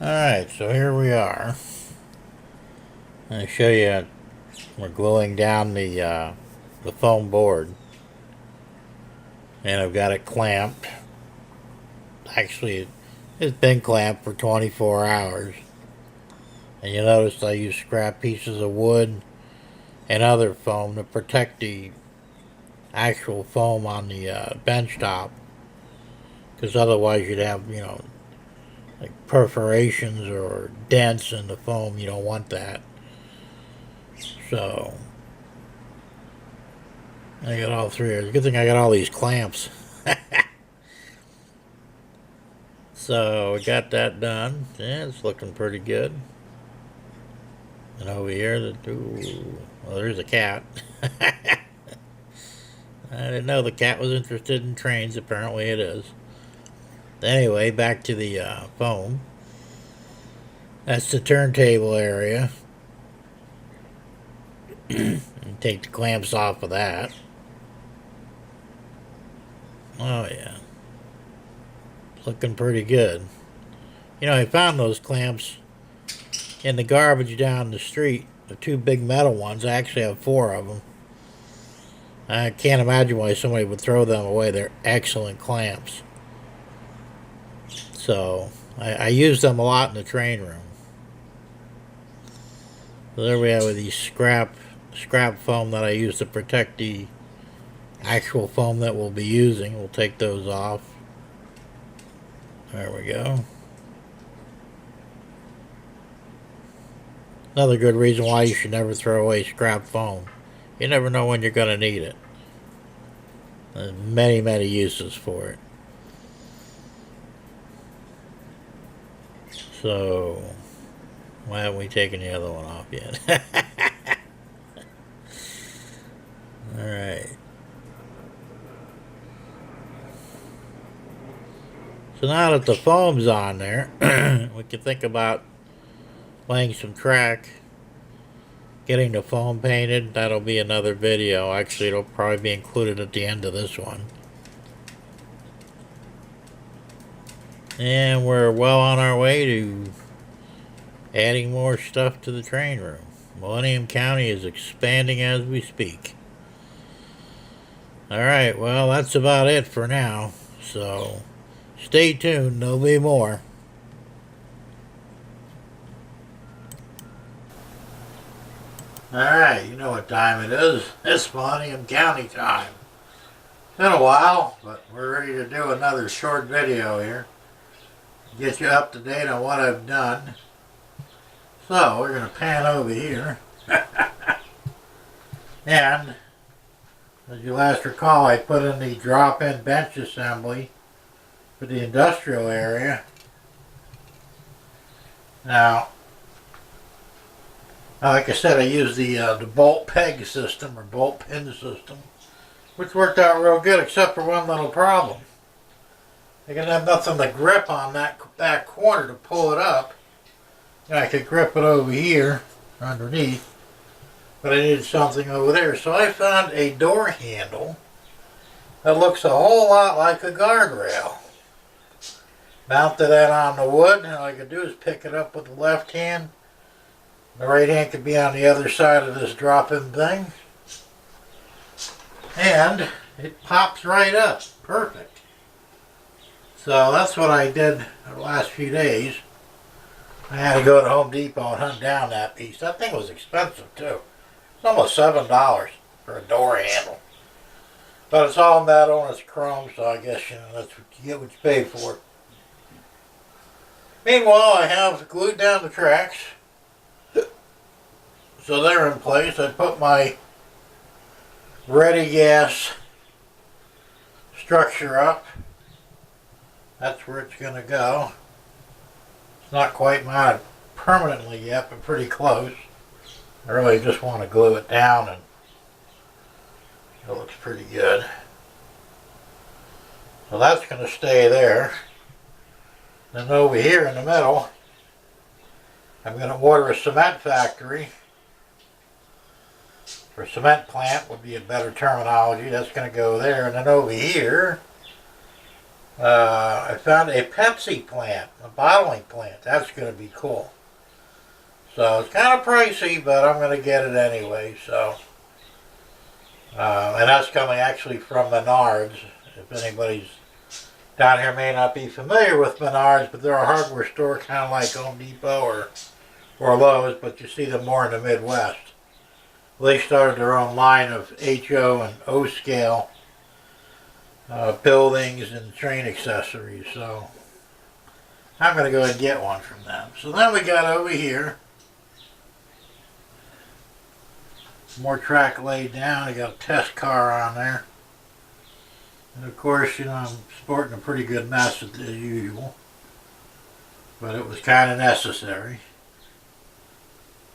Alright, so here we are. I'm going to show you, we're gluing down the foam board. And I've got it clamped. Actually, it's been clamped for 24 hours. And you notice I use scrap pieces of wood and other foam to protect the actual foam on the bench top. Because otherwise you'd have, like perforations or dents in the foam. You don't want that. So I got all three. Good thing I got all these clamps. So we got that done. Yeah, it's looking pretty good. And over here, well, there's a cat. I didn't know the cat was interested in trains. Apparently it is. Anyway, back to the foam. That's the turntable area. Take the clamps off of that. Oh yeah. Looking pretty good. I found those clamps in the garbage down the street. The two big metal ones. I actually have 4 of them. I can't imagine why somebody would throw them away. They're excellent clamps. So I use them a lot in the train room. So there we have with these scrap foam that I use to protect the actual foam that we'll be using. We'll take those off. There we go. Another good reason why you should never throw away scrap foam. You never know when you're going to need it. There's many, many uses for it. So, why haven't we taken the other one off yet? Alright. So now that the foam's on there, we can think about laying some track, getting the foam painted. That'll be another video. Actually, it'll probably be included at the end of this one. And we're well on our way to adding more stuff to the train room. Millennium County is expanding as we speak. Alright, well, that's about it for now. So, stay tuned. There'll be more. Alright, you know what time it is. It's Millennium County time. It's been a while, but we're ready to do another short video here. Get you up to date on what I've done. So, we're going to pan over here. And, as you last recall, I put in the drop-in bench assembly for the industrial area. Now, like I said, I used the bolt peg system or bolt pin system, which worked out real good, except for one little problem. I didn't have nothing to grip on that corner to pull it up. I could grip it over here underneath, but I needed something over there. So I found a door handle that looks a whole lot like a guardrail. Mounted that on the wood, and all I could do is pick it up with the left hand. The right hand could be on the other side of this drop-in thing. And it pops right up. Perfect. So that's what I did the last few days. I had to go to Home Depot and hunt down that piece. That thing was expensive too. It's almost $7 for a door handle. But it's all metal and it's chrome, so I guess that's what you get what you pay for. Meanwhile, I have glued down the tracks. So they're in place. I put my ready gas structure up. That's where it's going to go. It's not quite mounted permanently yet, but pretty close. I really just want to glue it down and it looks pretty good. So that's going to stay there. Then over here in the middle, I'm going to order a cement factory. Or cement plant would be a better terminology. That's going to go there. And then over here, I found a Pepsi plant, a bottling plant. That's going to be cool. So it's kind of pricey, but I'm going to get it anyway. So, and that's coming actually from Menards. If anybody's down here may not be familiar with Menards, but they're a hardware store kind of like Home Depot or Lowe's, but you see them more in the Midwest. They started their own line of HO and O scale buildings and train accessories. So I'm going to go ahead and get one from them. So then we got over here. More track laid down. I got a test car on there. And of course, you know, I'm sporting a pretty good mess as usual. But it was kind of necessary.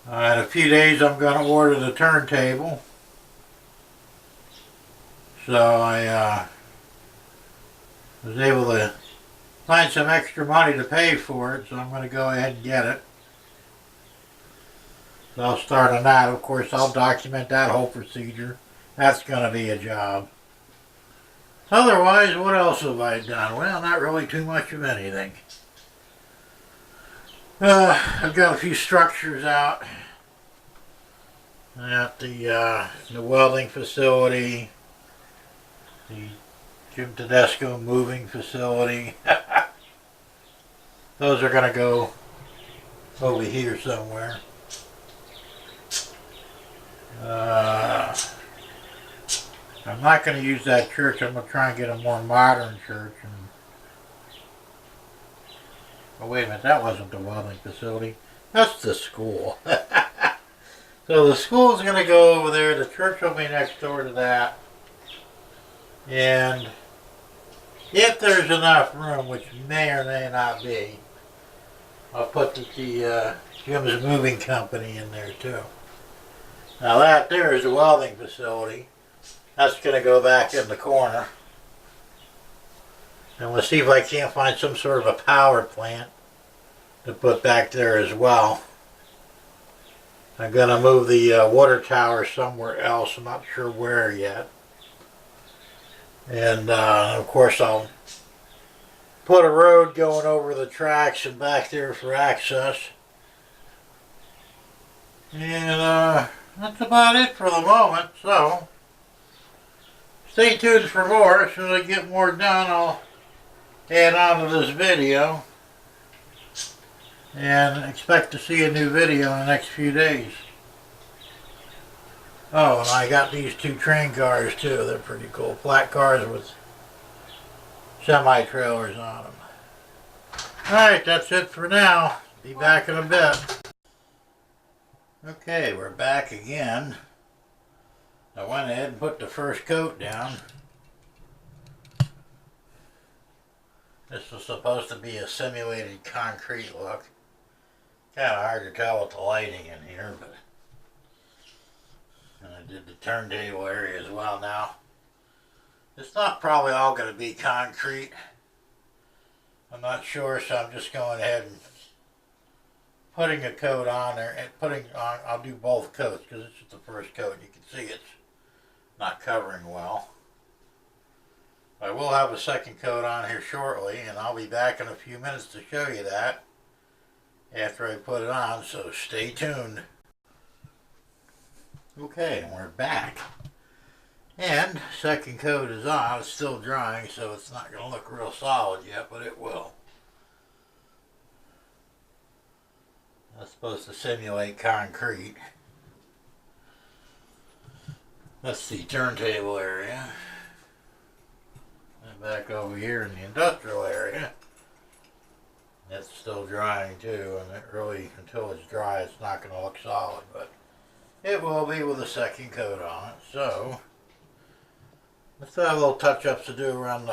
In a few days I'm going to order the turntable. So I was able to find some extra money to pay for it. So I'm going to go ahead and get it. So I'll start on that. Of course, I'll document that whole procedure. That's going to be a job. Otherwise, what else have I done? Well, not really too much of anything. I've got a few structures out at the welding facility, the Jim Tedesco moving facility. Those are going to go over here somewhere. I'm not going to use that church. I'm going to try and get a more modern church. Oh, wait a minute. That wasn't the welding facility. That's the school. So the school's going to go over there. The church will be next door to that. And if there's enough room, which may or may not be, I'll put the Jim's Moving Company in there too. Now that there is a welding facility. That's going to go back in the corner. And we'll see if I can't find some sort of a power plant to put back there as well. I'm going to move the water tower somewhere else. I'm not sure where yet. And of course I'll put a road going over the tracks and back there for access. And that's about it for the moment. So stay tuned for more. As soon as I get more done, I'll add on to this video. And expect to see a new video in the next few days. Oh, and I got these two train cars too. They're pretty cool. Flat cars with semi-trailers on them. Alright, that's it for now. Be back in a bit. Okay, we're back again. I went ahead and put the first coat down. This was supposed to be a simulated concrete look. Kind of hard to tell with the lighting in here, but and I did the turntable area as well. Now, it's not probably all going to be concrete. I'm not sure, so I'm just going ahead and putting a coat on there and putting on. I'll do both coats because it's just the first coat. You can see it's not covering well. I will have a second coat on here shortly, and I'll be back in a few minutes to show you that after I put it on, so stay tuned. Okay, we're back. And second coat is on. It's still drying, so it's not going to look real solid yet, but it will. That's supposed to simulate concrete. That's the turntable area. And back over here in the industrial area. It's still drying too, and it really, until it's dry, it's not going to look solid, but it will be with a second coat on it. So let's have a little touch-ups to do around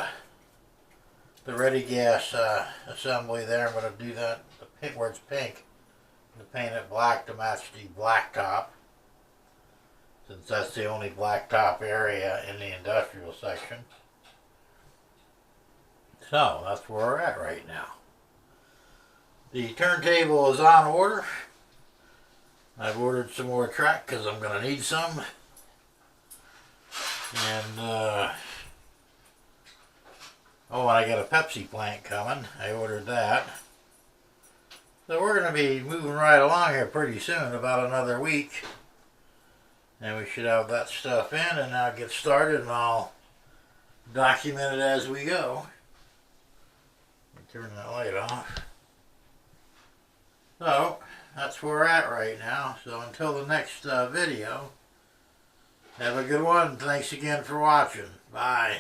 the ready gas assembly there. I'm going to do that where it's pink. I'm going to paint it black to match the blacktop, since that's the only blacktop area in the industrial section. So that's where we're at right now. The turntable is on order. I've ordered some more track because I'm going to need some. And Oh, and I got a Pepsi plant coming. I ordered that. So we're going to be moving right along here pretty soon, about another week. And we should have that stuff in, and I'll get started and I'll document it as we go. Let me turn that light off. So, that's where we're at right now. So until the next video, have a good one. Thanks again for watching. Bye.